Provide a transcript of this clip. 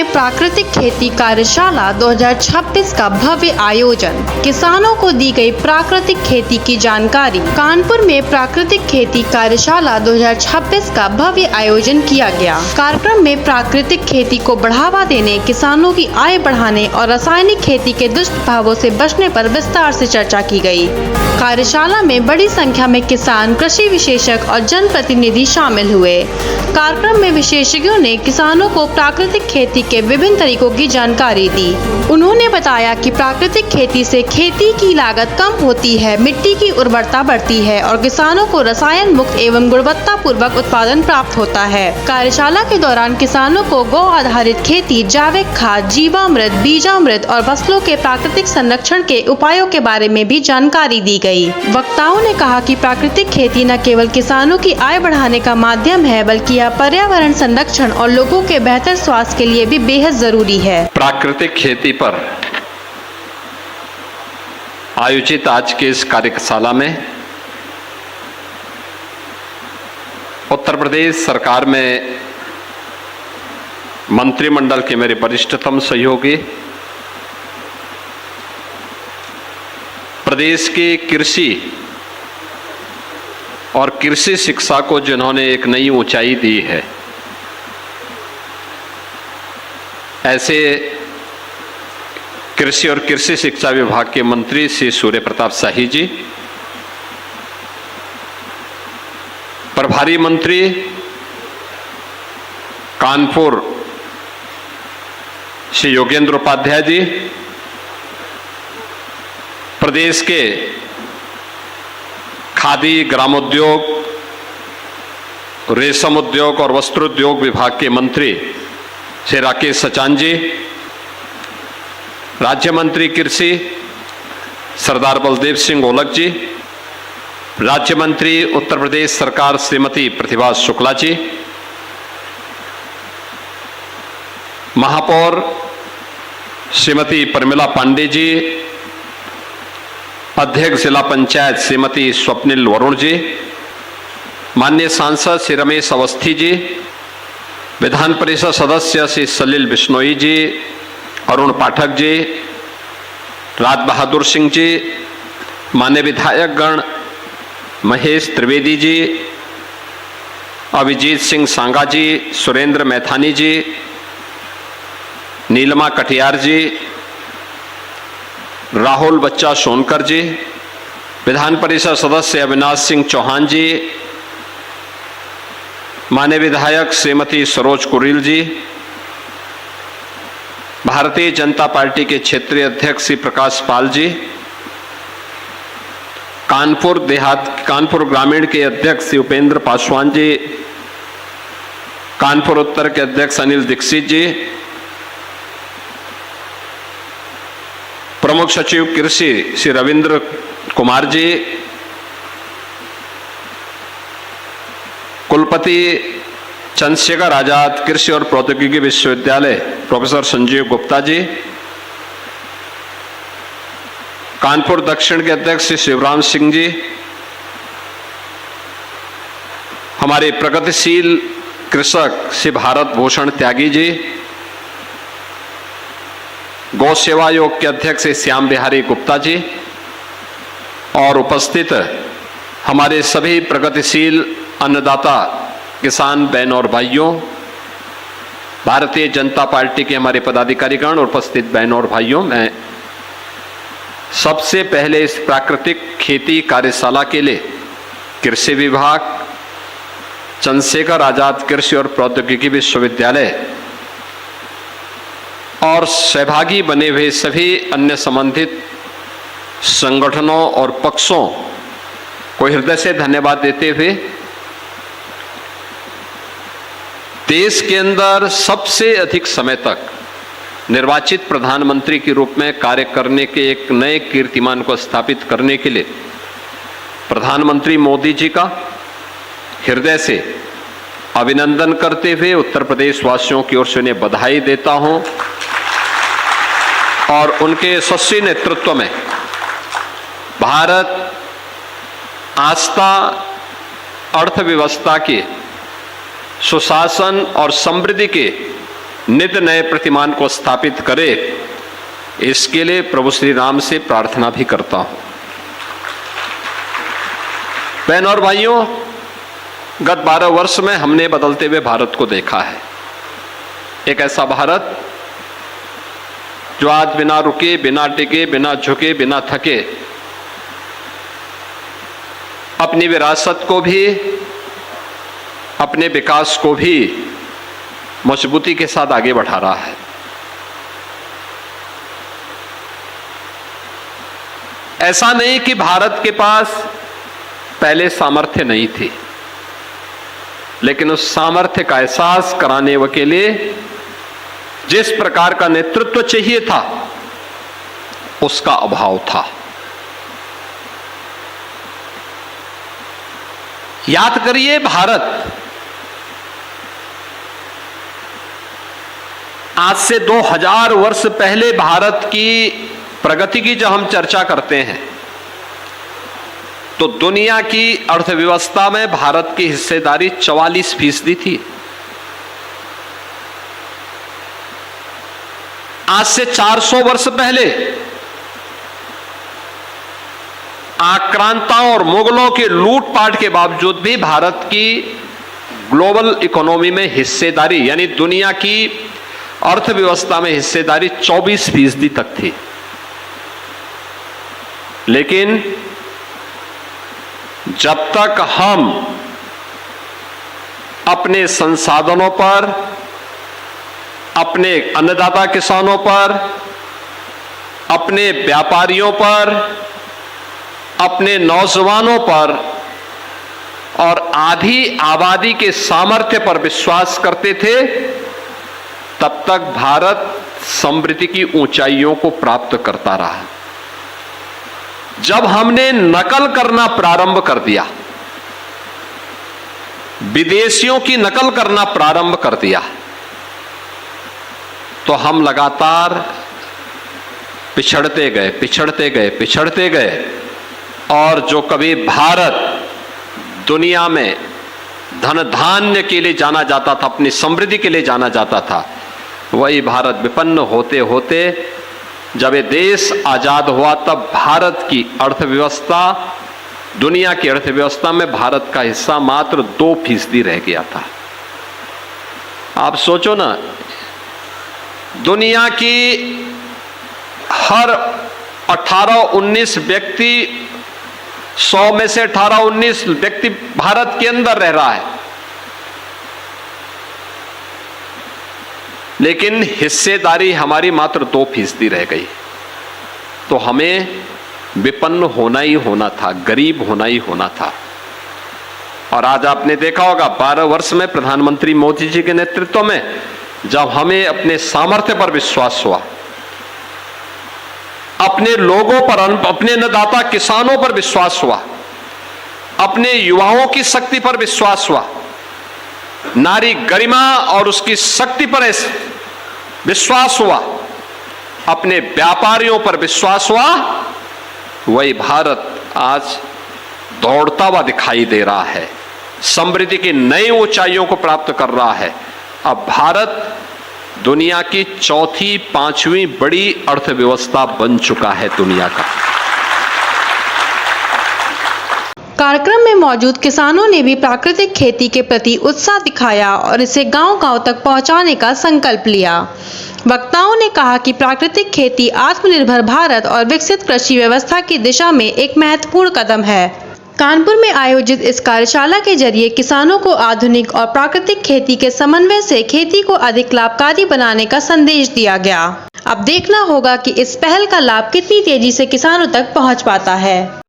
में प्राकृतिक खेती कार्यशाला 2026 का भव्य आयोजन, किसानों को दी गई प्राकृतिक खेती की जानकारी। कानपुर में प्राकृतिक खेती कार्यशाला 2026 का भव्य आयोजन किया गया। कार्यक्रम में प्राकृतिक खेती को बढ़ावा देने, किसानों की आय बढ़ाने और रासायनिक खेती के दुष्प्रभावों से बचने पर विस्तार से चर्चा की गई। कार्यशाला में बड़ी संख्या में किसान, कृषि विशेषज्ञ और जनप्रतिनिधि शामिल हुए। कार्यक्रम में विशेषज्ञों ने किसानों को प्राकृतिक खेती के विभिन्न तरीकों की जानकारी दी। उन्होंने बताया कि प्राकृतिक खेती से खेती की लागत कम होती है, मिट्टी की उर्वरता बढ़ती है और किसानों को रसायन मुक्त एवं गुणवत्ता पूर्वक उत्पादन प्राप्त होता है। कार्यशाला के दौरान किसानों को गौ आधारित खेती, जैविक खाद, जीवामृत, बीजामृत और फसलों के प्राकृतिक संरक्षण के उपायों के बारे में भी जानकारी दी गई। वक्ताओं ने कहा कि प्राकृतिक खेती न केवल किसानों की आय बढ़ाने का माध्यम है, बल्कि यह पर्यावरण संरक्षण और लोगों के बेहतर स्वास्थ्य के लिए भी बेहद जरूरी है। प्राकृतिक खेती पर आयोजित आज के इस कार्यशाला में उत्तर प्रदेश सरकार में मंत्रिमंडल के मेरे वरिष्ठतम सहयोगी, प्रदेश के कृषि और कृषि शिक्षा को जिन्होंने एक नई ऊंचाई दी है, ऐसे कृषि और कृषि शिक्षा विभाग के मंत्री श्री सूर्य प्रताप शाही जी, प्रभारी मंत्री कानपुर श्री योगेंद्र उपाध्याय जी, प्रदेश के खादी, ग्रामोद्योग, रेशम उद्योग और वस्त्रोद्योग विभाग के मंत्री श्री राकेश सचान जी, राज्य मंत्री कृषि सरदार बलदेव सिंह ओलख जी, राज्य मंत्री उत्तर प्रदेश सरकार श्रीमती प्रतिभा शुक्ला जी, महापौर श्रीमती परमिला पांडे जी, अध्यक्ष जिला पंचायत श्रीमती स्वप्निल वरुण जी, माननीय सांसद श्री रमेश अवस्थी जी, विधान परिषद सदस्य श्री सलील बिश्नोई जी, अरुण पाठक जी, राज बहादुर सिंह जी, मान्य विधायक गण महेश त्रिवेदी जी, अभिजीत सिंह सांगा जी, सुरेंद्र मैथानी जी, नीलमा कटियार जी, राहुल बच्चा सोनकर जी, विधान परिषद सदस्य अविनाश सिंह चौहान जी, माननीय विधायक श्रीमती सरोज कुरील जी, भारतीय जनता पार्टी के क्षेत्रीय अध्यक्ष श्री प्रकाश पाल जी, कानपुर ग्रामीण के अध्यक्ष श्री उपेंद्र पासवान जी, कानपुर उत्तर के अध्यक्ष अनिल दीक्षित जी, प्रमुख सचिव कृषि श्री रविंद्र कुमार जी, कुलपति चंद्रशेखर आजाद कृषि और प्रौद्योगिकी विश्वविद्यालय प्रोफेसर संजीव गुप्ता जी, कानपुर दक्षिण के अध्यक्ष श्री शिवराम सिंह जी, हमारे प्रगतिशील कृषक श्री भारत भूषण त्यागी जी, गौ सेवा आयोग के अध्यक्ष श्री श्याम बिहारी गुप्ता जी और उपस्थित हमारे सभी प्रगतिशील अन्नदाता किसान बहनों और भाइयों, भारतीय जनता पार्टी के हमारे पदाधिकारीगण और उपस्थित बहनों और भाइयों, मैं सबसे पहले इस प्राकृतिक खेती कार्यशाला के लिए कृषि विभाग, चंद्रशेखर आजाद कृषि और प्रौद्योगिकी विश्वविद्यालय और सहभागी बने हुए सभी अन्य संबंधित संगठनों और पक्षों को हृदय से धन्यवाद देते हुए देश के अंदर सबसे अधिक समय तक निर्वाचित प्रधानमंत्री के रूप में कार्य करने के एक नए कीर्तिमान को स्थापित करने के लिए प्रधानमंत्री मोदी जी का हृदय से अभिनंदन करते हुए उत्तर प्रदेश वासियों की ओर से उन्हें बधाई देता हूं और उनके यशस्वी नेतृत्व में भारत आस्था, अर्थव्यवस्था के सुशासन और समृद्धि के नित नए प्रतिमान को स्थापित करे, इसके लिए प्रभु श्री राम से प्रार्थना भी करता हूं। बहन और भाइयों, गत 12 वर्ष में हमने बदलते हुए भारत को देखा है। एक ऐसा भारत जो आज बिना रुके, बिना टिके, बिना झुके, बिना थके अपनी विरासत को भी, अपने विकास को भी मजबूती के साथ आगे बढ़ा रहा है। ऐसा नहीं कि भारत के पास पहले सामर्थ्य नहीं थी, लेकिन उस सामर्थ्य का एहसास कराने के लिए जिस प्रकार का नेतृत्व चाहिए था, उसका अभाव था। याद करिए, भारत आज से 2000 वर्ष पहले भारत की प्रगति की जब हम चर्चा करते हैं तो दुनिया की अर्थव्यवस्था में भारत की हिस्सेदारी 44% थी। आज से 400 वर्ष पहले आक्रांताओं और मुगलों के लूटपाट के बावजूद भी भारत की ग्लोबल इकोनॉमी में हिस्सेदारी, यानी दुनिया की अर्थव्यवस्था में हिस्सेदारी 24% तक थी। लेकिन जब तक हम अपने संसाधनों पर, अपने अन्नदाता किसानों पर, अपने व्यापारियों पर, अपने नौजवानों पर और आधी आबादी के सामर्थ्य पर विश्वास करते थे, तब तक भारत समृद्धि की ऊंचाइयों को प्राप्त करता रहा। जब हमने नकल करना प्रारंभ कर दिया, विदेशियों की नकल करना प्रारंभ कर दिया, तो हम लगातार पिछड़ते गए, पिछड़ते गए, पिछड़ते गए। और जो कभी भारत दुनिया में धन धान्य के लिए जाना जाता था, अपनी समृद्धि के लिए जाना जाता था, वही भारत विपन्न होते होते जब ये देश आजाद हुआ, तब भारत की अर्थव्यवस्था, दुनिया की अर्थव्यवस्था में भारत का हिस्सा मात्र 2% रह गया था। आप सोचो ना, दुनिया की हर 18-19 व्यक्ति, 100 में से 18-19 व्यक्ति भारत के अंदर रह रहा है, लेकिन हिस्सेदारी हमारी मात्र 2% रह गई। तो हमें विपन्न होना ही होना था, गरीब होना ही होना था। और आज आपने देखा होगा, 12 वर्ष में प्रधानमंत्री मोदी जी के नेतृत्व में जब हमें अपने सामर्थ्य पर विश्वास हुआ, अपने लोगों पर, अपने अन्नदाता किसानों पर विश्वास हुआ, अपने युवाओं की शक्ति पर विश्वास हुआ, नारी गरिमा और उसकी शक्ति पर विश्वास हुआ, अपने व्यापारियों पर विश्वास हुआ, वही भारत आज दौड़ता हुआ दिखाई दे रहा है, समृद्धि की नई ऊंचाइयों को प्राप्त कर रहा है। अब भारत दुनिया की 4th-5वीं बड़ी अर्थव्यवस्था बन चुका है दुनिया का। कार्यक्रम में मौजूद किसानों ने भी प्राकृतिक खेती के प्रति उत्साह दिखाया और इसे गांव-गांव तक पहुंचाने का संकल्प लिया। वक्ताओं ने कहा कि प्राकृतिक खेती आत्मनिर्भर भारत और विकसित कृषि व्यवस्था की दिशा में एक महत्वपूर्ण कदम है। कानपुर में आयोजित इस कार्यशाला के जरिए किसानों को आधुनिक और प्राकृतिक खेती के समन्वय से खेती को अधिक लाभकारी बनाने का संदेश दिया गया। अब देखना होगा कि इस पहल का लाभ कितनी तेजी से किसानों तक पहुंच पाता है।